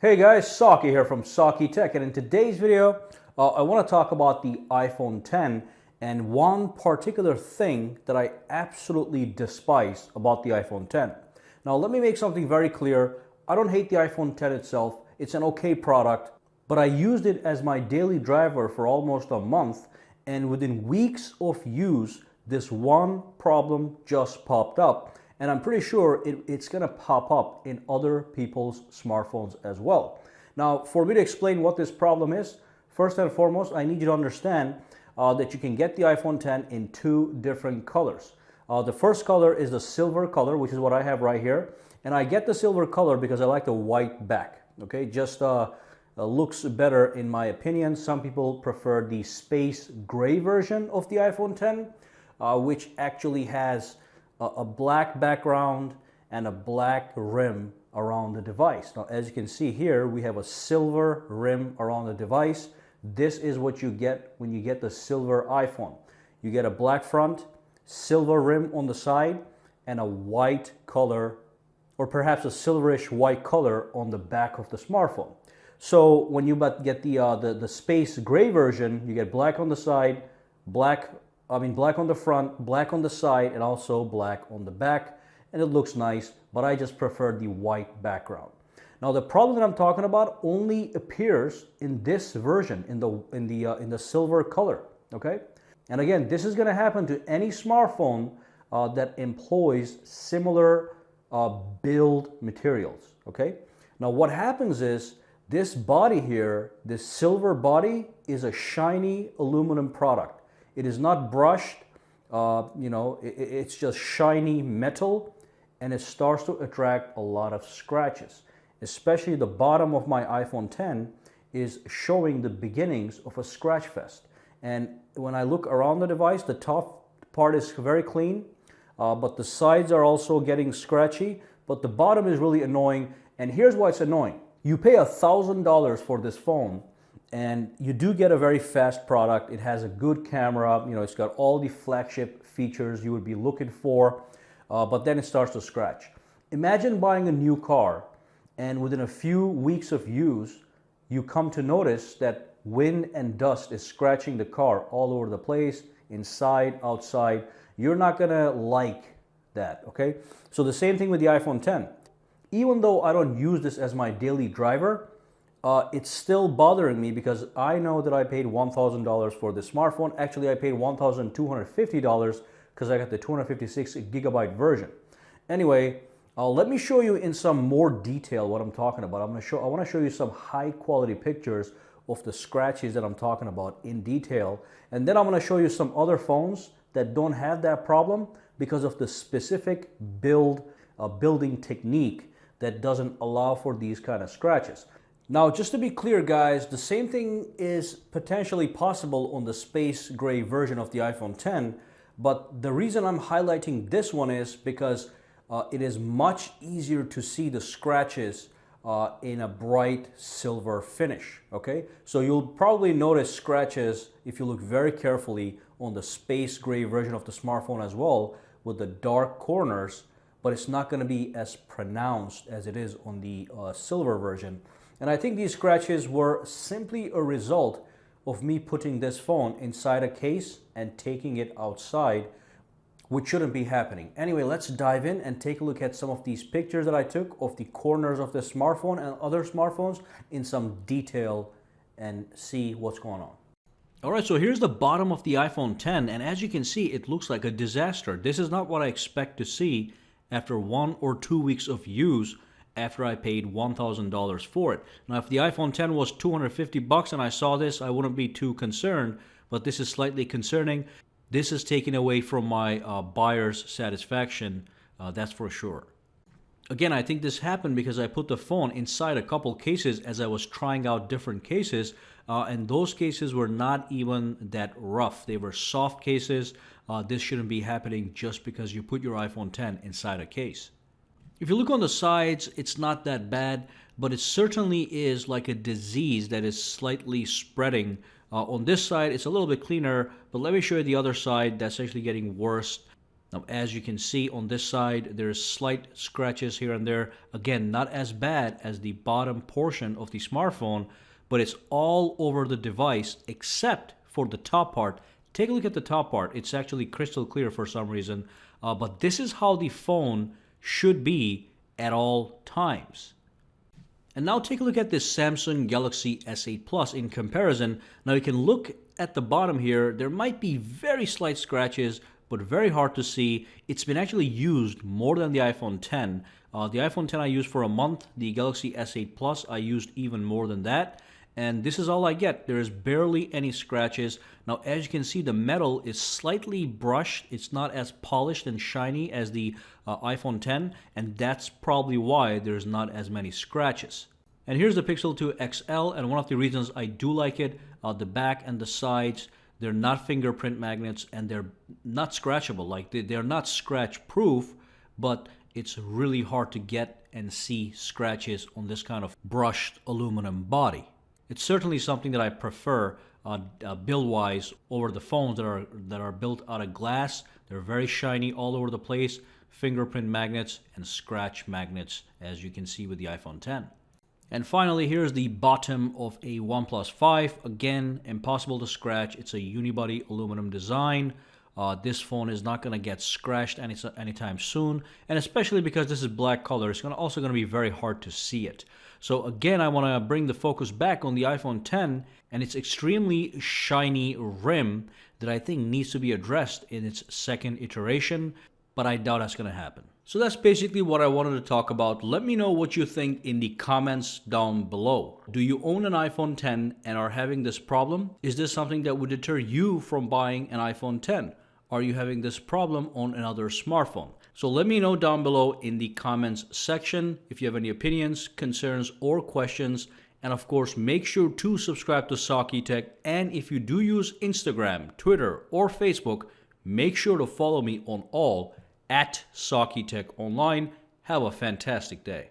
Hey guys, Saki here from SAKITECH, and in today's video I want to talk about the iPhone 10 and one particular thing that I absolutely despise about the iPhone 10. Now let me make something very clear. I don't hate the iPhone 10 itself. It's an okay product, but I used it as my daily driver for almost a month, and within weeks of use this one problem just popped up. And I'm pretty sure it's going to pop up in other people's smartphones as well. Now, for me to explain what this problem is, first and foremost, I need you to understand that you can get the iPhone 10 in two different colors. The first color is the silver color, which is what I have right here. And I get the silver color because I like the white back. Okay, just looks better in my opinion. Some people prefer the space gray version of the iPhone 10, which actually has a black background and a black rim around the device. Now, as you can see here, we have a silver rim around the device. This is what you get when you get the silver iPhone. You get a black front, silver rim on the side, and a white color, or perhaps a silverish white color on the back of the smartphone. So when you get the space gray version, you get black on the side, black on the front, black on the side, and also black on the back, and it looks nice, but I just prefer the white background. Now the problem that I'm talking about only appears in this version, in the silver color, okay? And again, this is going to happen to any smartphone that employs similar build materials, okay? Now what happens is this body here, this silver body, is a shiny aluminum product. It is not brushed, it's just shiny metal, and it starts to attract a lot of scratches. Especially the bottom of my iPhone 10 is showing the beginnings of a scratch fest. And when I look around the device, the top part is very clean, but the sides are also getting scratchy, but the bottom is really annoying. And here's why it's annoying. You pay $1,000 for this phone, and you do get a very fast product. It has a good camera, it's got all the flagship features you would be looking for, but then it starts to scratch. Imagine buying a new car, and within a few weeks of use, you come to notice that wind and dust is scratching the car all over the place, inside, outside. You're not gonna like that, okay? So the same thing with the iPhone 10. Even though I don't use this as my daily driver, it's still bothering me because I know that I paid $1,000 for this smartphone. Actually, I paid $1,250 because I got the 256 gigabyte version. Anyway, let me show you in some more detail what I'm talking about. I want to show you some high quality pictures of the scratches that I'm talking about in detail. And then I'm going to show you some other phones that don't have that problem because of the specific building technique that doesn't allow for these kind of scratches. Now, just to be clear, guys, the same thing is potentially possible on the space gray version of the iPhone 10, but the reason I'm highlighting this one is because it is much easier to see the scratches in a bright silver finish, okay? So you'll probably notice scratches if you look very carefully on the space gray version of the smartphone as well, with the dark corners, but it's not going to be as pronounced as it is on the silver version. And I think these scratches were simply a result of me putting this phone inside a case and taking it outside, which shouldn't be happening. Anyway, let's dive in and take a look at some of these pictures that I took of the corners of this smartphone and other smartphones in some detail and see what's going on. All right, so here's the bottom of the iPhone 10, and as you can see, it looks like a disaster. This is not what I expect to see after 1 or 2 weeks of use, after I paid $1,000 for it. Now, if the iPhone 10 was $250 and I saw this, I wouldn't be too concerned, but this is slightly concerning. This is taking away from my buyer's satisfaction, that's for sure. Again, I think this happened because I put the phone inside a couple cases as I was trying out different cases, and those cases were not even that rough. They were soft cases. This shouldn't be happening just because you put your iPhone 10 inside a case. If you look on the sides, it's not that bad, but it certainly is like a disease that is slightly spreading. On this side, it's a little bit cleaner, but let me show you the other side that's actually getting worse. Now, as you can see on this side, there's slight scratches here and there. Again, not as bad as the bottom portion of the smartphone, but it's all over the device except for the top part. Take a look at the top part. It's actually crystal clear for some reason, but this is how the phone should be at all times. And now take a look at this Samsung Galaxy S8 Plus in comparison. Now you can look at the bottom here. There might be very slight scratches, but very hard to see. It's been actually used more than the iPhone 10. The iPhone 10 I used for a month. The Galaxy S8 Plus I used even more than that. And this is all I get. There is barely any scratches. Now, as you can see, the metal is slightly brushed. It's not as polished and shiny as the iPhone 10, and that's probably why there's not as many scratches. And here's the Pixel 2 XL, and one of the reasons I do like it, the back and the sides, they're not fingerprint magnets, and they're not scratchable. Like, they're not scratch-proof, but it's really hard to get and see scratches on this kind of brushed aluminum body. It's certainly something that I prefer build-wise over the phones that are built out of glass. They're very shiny all over the place, fingerprint magnets and scratch magnets, as you can see with the iPhone 10. And finally, here's the bottom of a OnePlus 5. Again, impossible to scratch. It's a unibody aluminum design. This phone is not going to get scratched anytime soon, and especially because this is black color, it's also going to be very hard to see it. So again, I want to bring the focus back on the iPhone 10 and its extremely shiny rim that I think needs to be addressed in its second iteration, but I doubt that's going to happen. So that's basically what I wanted to talk about. Let me know what you think in the comments down below. Do you own an iPhone 10 and are having this problem? Is this something that would deter you from buying an iPhone 10? Are you having this problem on another smartphone? So let me know down below in the comments section if you have any opinions, concerns, or questions. And of course, make sure to subscribe to SAKITECH. And if you do use Instagram, Twitter, or Facebook, make sure to follow me on all @SAKITECH Online. Have a fantastic day.